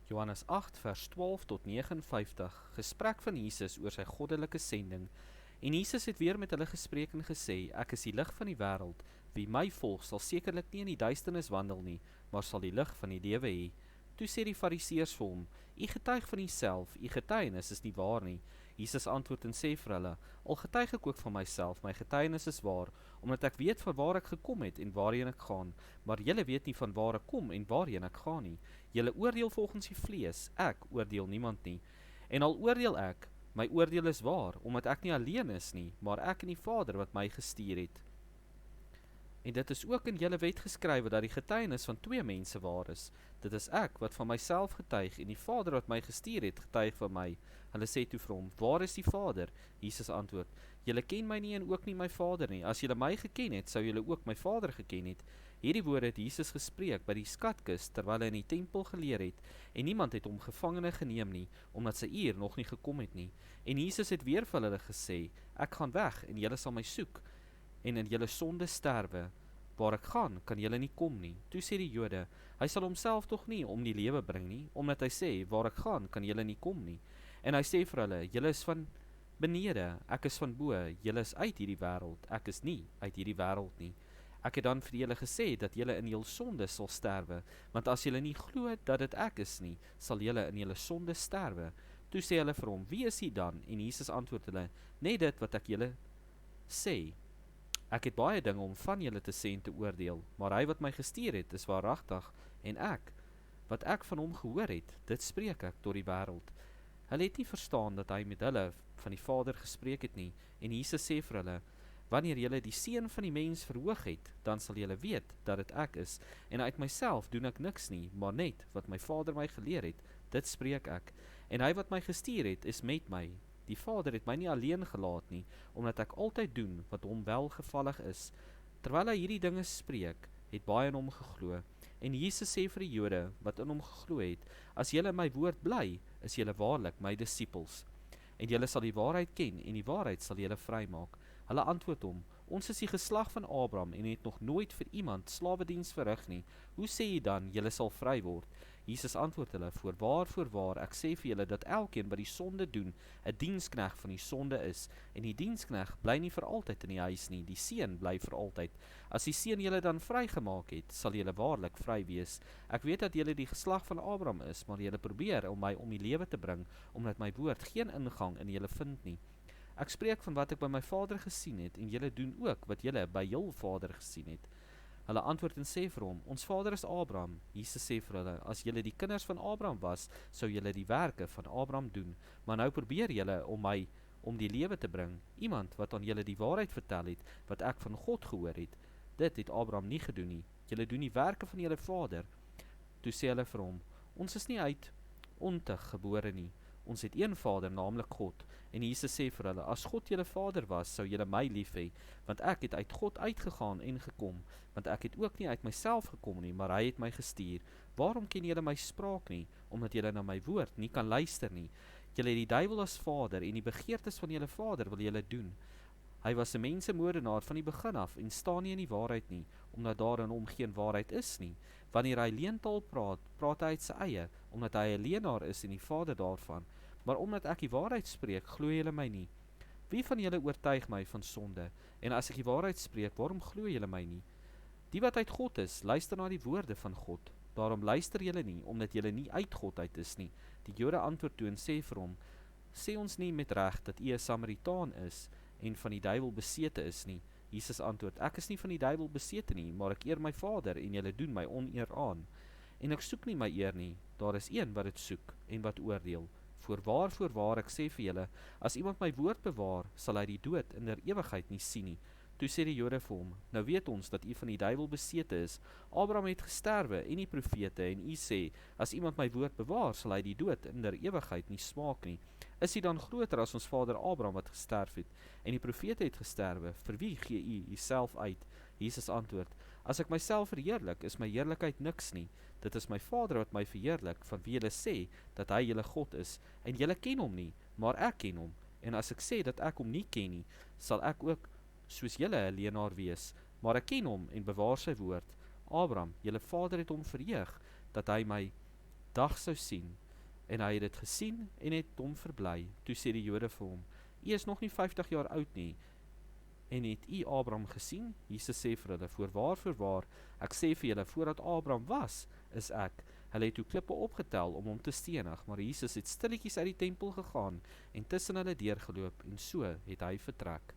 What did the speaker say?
Johannes 8 vers 12 tot 59, gesprek van Jesus oor sy goddelike sending. En Jesus het weer met hulle gespreek en gesê, ek is die lig van die wêreld, wie my volg sal sekerlik nie in die duisternis wandel nie, maar sal die lig van die lewe hê. Toe sê die fariseërs vir hom, u getuig van uself, u getuienis is nie waar nie. Jesus antwoord en sê vir hulle, al getuig ek ook van myself, my getuienis is waar, omdat ek weet van waar ek gekom het en waarheen ek gaan, maar julle weet nie van waar ek kom en waarheen ek gaan nie. Julle oordeel volgens die vlees, ek oordeel niemand nie. En al oordeel ek, my oordeel is waar, omdat ek nie alleen is nie, maar ek en die Vader wat my gestuur het. En dit is ook in julle wet geskrywe dat die getuienis van twee mense waar is. Dit is ek wat van myself getuig en die Vader wat my gestuur het getuig van my. Hulle sê toe vir hom, waar is die Vader? Jesus antwoord, julle ken my nie en ook nie my Vader nie. As julle my geken het, sou julle ook my Vader geken het. Hierdie woorde het Jesus gespreek by die skatkis terwyl hy in die tempel geleer het en niemand het hom gevangene geneem nie, omdat sy uur nog nie gekom het nie. En Jesus het weer vir hulle gesê, ek gaan weg en julle sal my soek en in julle sonde sterwe. Waar ek gaan, kan julle nie kom nie. Toe sê die Jode, hy sal homself tog nie om die lewe bring nie, omdat hy sê, waar ek gaan, kan julle nie kom nie. En hy sê vir hulle, julle is van benede, ek is van bo, julle is uit hierdie wêreld, ek is nie uit hierdie wêreld nie. Ek het dan vir julle gesê, dat julle in julle sonde sal sterwe, want as julle nie glo dat dit ek is nie, sal julle in julle sonde sterwe. Toe sê hulle vir hom, wie is hy dan? En Jesus antwoord hulle, net dit wat ek julle sê. Ek het baie dinge om van julle te sê en te oordeel, maar hy wat my gestuur het, is waaragtig, en ek, wat ek van hom gehoor het, dit spreek ek tot die wêreld. Hulle het nie verstaan dat hy met hulle van die Vader gespreek het nie, en Jesus sê vir hulle, wanneer julle die Seun van die mens verhoog het, dan sal julle weet dat dit ek is, en uit myself doen ek niks nie, maar net wat my Vader my geleer het, dit spreek ek, en hy wat my gestuur het, is met my. Die Vader het my nie alleen gelaat nie, omdat ek altyd doen wat hom welgevallig is. Terwyl hy hierdie dinge spreek, het baie in hom geglo. En Jesus sê vir die Jode wat in hom geglo het, as julle in my woord bly, is julle waarlik my disippels. En julle sal die waarheid ken, en die waarheid sal julle vrymaak. Hulle antwoord hom, ons is die geslag van Abraham, en het nog nooit vir iemand slawediens verrig nie. Hoe sê jy dan, julle sal vry word? Jesus antwoord hulle, voorwaar, ek sê vir julle, dat elkeen wat die sonde doen, 'n diensknegt van die sonde is, en die diensknegt bly nie vir altyd in die huis nie, die seun bly vir altyd. As die seun julle dan vrygemaak het, sal julle waarlik vry wees. Ek weet dat julle die geslag van Abraham is, maar julle probeer om my om die lewe te bring, omdat my woord geen ingang in julle vind nie. Ek spreek van wat ek by my Vader gesien het, en julle doen ook wat julle by jul vader gesien het. Hulle antwoord en sê vir hom, ons vader is Abraham. Jesus sê vir hulle, as julle die kinders van Abraham was, sou julle die werke van Abraham doen. Maar nou probeer julle om my om die lewe te bring. Iemand wat aan julle die waarheid vertel het, wat ek van God gehoor het, dit het Abraham nie gedoen nie. Julle doen die werke van julle vader. Toe sê hulle vir hom, ons is nie uit ontug gebore nie. Ons het een Vader, naamlik God. En Jesus sê vir hulle, as God julle Vader was, sou julle my lief hê, want ek het uit God uitgegaan en gekom, want ek het ook nie uit myself gekom nie, maar hy het my gestuur. Waarom ken julle my spraak nie? Omdat julle na my woord nie kan luister nie. Julle het die duiwel as vader, en die begeertes van julle vader wil julle doen. Hy was 'n mensemoordenaar van die begin af, en staan nie in die waarheid nie, omdat daar in hom geen waarheid is nie. Wanneer hy leentaal praat, praat hy uit sy eie, omdat hy 'n leenaar is en die vader daarvan. Maar omdat ek die waarheid spreek, glo julle my nie. Wie van julle oortuig my van sonde? En as ek die waarheid spreek, waarom glo julle my nie? Die wat uit God is, luister na die woorde van God. Daarom luister julle nie, omdat julle nie uit God uit is nie. Die Jode antwoord toe en sê vir hom, sê ons nie met reg dat u 'n Samaritaan is en van die duiwel besete is nie? Jesus antwoord, ek is nie van die duiwel besete nie, maar ek eer my Vader en julle doen my oneer aan. En ek soek nie my eer nie, daar is een wat dit soek en wat oordeel. Voorwaar, ek sê vir julle, as iemand my woord bewaar, sal hy die dood in der ewigheid nie sien nie. Toe sê die Jode vir hom, nou weet ons dat u van die duiwel besete is. Abraham het gesterwe en die profete, en u sê, as iemand my woord bewaar, sal hy die dood in der ewigheid nie smaak nie. Is hy dan groter as ons vader Abraham wat gesterf het, en die profete het gesterwe? Vir wie gee u uself uit? Jesus antwoord, as ek myself verheerlik, is my heerlikheid niks nie. Dit is my Vader wat my verheerlik, van wie julle sê, dat hy julle God is, en julle ken hom nie, maar ek ken hom. En as ek sê dat ek hom nie ken nie, sal ek ook soos julle 'n leenaar wees, maar ek ken hom en bewaar sy woord. Abraham, julle vader het hom verheug, dat hy my dag sou sien. En hy het dit gesien en het hom verbly. Toe sê die Jode vir hom: U is nog nie 50 jaar oud nie, en het u Abraham gesien? Jesus sê vir hulle: Voorwaar, ek sê vir julle, voordat Abraham was, is ek. Hulle het toe klippe opgetel om hom te stenig, maar Jesus het stilletjies uit die tempel gegaan en tussen hulle deurgeloop, en so het hy vertrek.